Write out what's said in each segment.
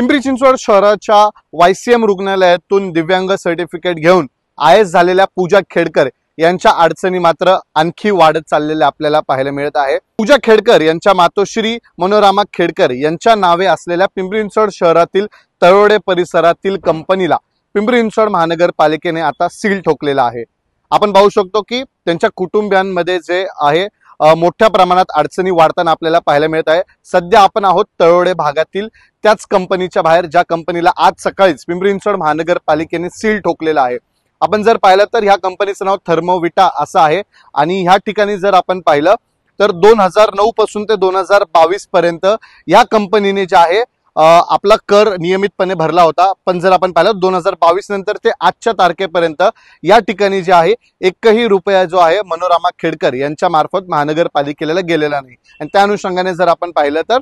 पिंपरी चिंचवड शहराच्या YCM रुग्णालयातून दिव्यांग सर्टिफिकेट घेऊन IAS झालेल्या पूजा खेडकर यांच्या अडचणी मात्र आणखी वाढत चाललेल्या आपल्याला पाहायला मिळत आहे। पूजा खेडकर यांच्या मातोश्री मनोरमा खेडकर यांच्या नावे असलेल्या पिंपरी चिंचवड शहरातील तळवडे परिसरातील कंपनीला पिंपरी चिंचवड महानगरपालिकेने आता सील ठोकलेला आहे। आपण पाहू शकतो की त्यांच्या कुटुंबियांमध्ये जे आहे मोठ्या प्रमाणात अडचणी वाढताना आपल्याला पाहायला मिळत आहे। सध्या आपण आहोत तळवडे भागातील त्याच कंपनीच्या बाहेर, ज्या कंपनीला आज सकाळीच पिंपरी चिंचवड महानगरपालिकेने सील ठोकलेला आहे। आपण जर पाहिलं तर ह्या कंपनीचं नाव थर्मोविटा असं आहे आणि ह्या ठिकाणी जर आपण पाहिलं तर 2009 पासून ते 2022 पर्यंत या कंपनीने जे आहे आपला कर नियमितपणे भरला होता। पण जर आपण पाहिलं 2022 नंतर ते आजच्या तारखेपर्यंत या ठिकाणी जे आहे एकही रुपया जो आहे मनोरमा खेडकर यांच्या मार्फत महानगरपालिकेला गेलेला नाही। आणि त्या अनुषंगाने जर आपण पाहिलं तर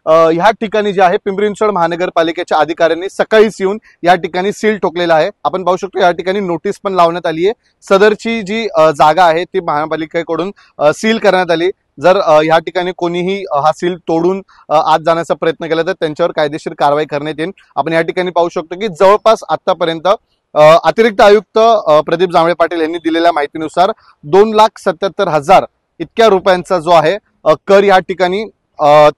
ह्या ठिकाणी जे आहे पिंपरी चिंचवड महानगरपालिकेच्या अधिकाऱ्यांनी सकाळीच येऊन या ठिकाणी सील ठोकलेला आहे। आपण पाहू शकतो या ठिकाणी नोटीस पण लावण्यात आली आहे। सदरची जी जागा आहे ती महापालिकेकडून सील करण्यात आली। जर ह्या ठिकाणी कोणीही हा सील तोडून आत जाण्याचा प्रयत्न केला तर त्यांच्यावर कायदेशीर कारवाई करण्यात येईल। आपण या ठिकाणी पाहू शकतो की जवळपास आतापर्यंत अतिरिक्त आयुक्त प्रदीप जांभळे पाटील यांनी दिलेल्या माहितीनुसार 2,77,000 इतक्या रुपयांचा जो आहे कर या ठिकाणी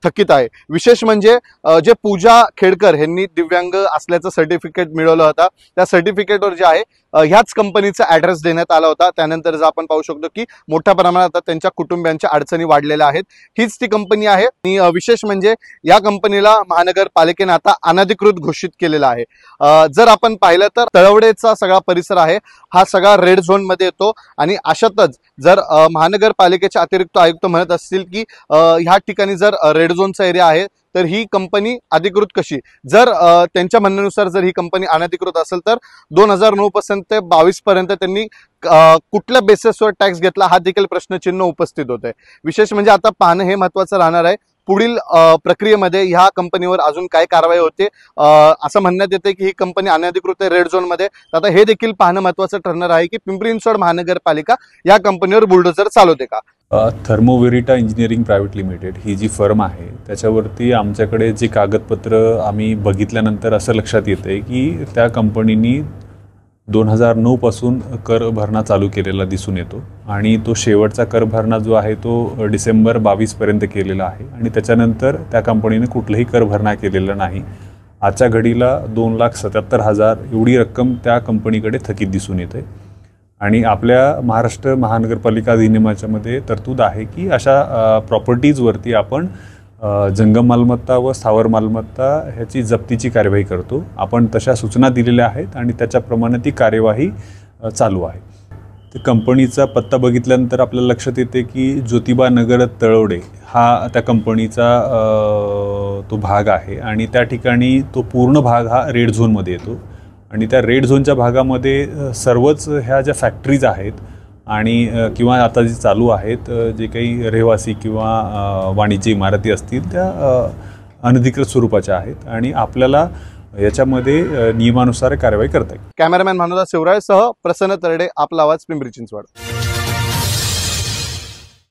थकीत आहे। विशेष म्हणजे जे पूजा खेडकर यांनी दिव्यांग असल्याचं सर्टिफिकेट मिळवलं होतं त्या सर्टिफिकेटवर जे आहे ह्याच कंपनीचा ऍड्रेस देण्यात आला होता। त्यानंतर जर आपण पाहू शकतो की मोठ्या प्रमाणात त्यांच्या कुटुंबियांच्या अडचणी वाढलेल्या आहेत। हीच ती कंपनी आहे आणि विशेष म्हणजे या कंपनीला महानगरपालिकेने आता अनधिकृत घोषित केलेला आहे। जर आपण पाहिलं तर तळवडेचा सगळा परिसर आहे हा सगळा रेड झोन मध्ये येतो आणि अशातच जर महानगरपालिकेचे अतिरिक्त आयुक्त म्हणत असतील की ह्या ठिकाणी जर रेड झोनचा एरिया आहे तर ही कंपनी अधिकृत कशी, जर त्यांच्या म्हणण्यानुसार जर ही कंपनी अनधिकृत असेल तर 2009 पासून ते 22 पर्यंत त्यांनी कुठल्या बेसिसवर टॅक्स घेतला हा देखील प्रश्नचिन्ह उपस्थित होते। विशेष म्हणजे आता पाहणं हे महत्त्वाचं राहणार आहे पुढील प्रक्रियेमध्ये ह्या कंपनीवर अजून काय कारवाई होते। असं म्हणण्यात येते की ही कंपनी अनधिकृत आहे रेड झोन मध्ये। आता हे देखील पाहणं महत्त्वाचं ठरणार आहे की पिंपरी चिंचवड महानगरपालिका या कंपनीवर बुलडोझर चालवते का। थर्मोविटा इंजिनिअरिंग प्रायव्हेट लिमिटेड ही जी फर्म आहे त्याच्यावरती आमच्याकडे जी कागदपत्र आम्ही बघितल्यानंतर असं लक्षात येते की त्या कंपनीनी 2009 पासून कर भरणा चालू केलेला दिसून येतो आणि तो शेवटचा कर भरणा जो आहे तो डिसेंबर 22 पर्यंत केलेला आहे आणि त्याच्यानंतर त्या कंपनीने कुठलाही कर भरणा केलेला नाही। आजच्या घडीला 2,77,000 एवढी रक्कम त्या कंपनीकडे थकीत दिसून येते आणि आपल्या महाराष्ट्र महानगरपालिका अधिनियमाच्या मध्ये तरतूद आहे की अशा प्रॉपर्टीजवरती आपण जंगम मालमत्ता व स्थावर मालमत्ता ह्याची जप्तीची कार्यवाही करतो। आपण तशा सूचना दिलेल्या आहेत आणि त्याच्याप्रमाणे ती कार्यवाही चालू आहे। ते कंपनीचा पत्ता बघितल्यानंतर आपल्याला लक्षात येते की ज्योतिबा नगर तळवडे हा त्या कंपनीचा तो भाग आहे आणि त्या ठिकाणी तो पूर्ण भाग हा रेड झोनमध्ये येतो आणि त्या रेड झोनच्या भागामध्ये सर्वच ह्या ज्या फॅक्टरीज आहेत आणि किंवा आता जे चालू आहेत जे काही रहिवासी किंवा वाणिज्य इमारती असतील त्या अनधिकृत स्वरूपाच्या आहेत आणि आपल्याला याच्यामध्ये नियमानुसार कारवाई करता येईल। कॅमेरामॅन मनोज शिवराळसह प्रसन्न तरडे, आपला आवाज, पिंपरी चिंचवड।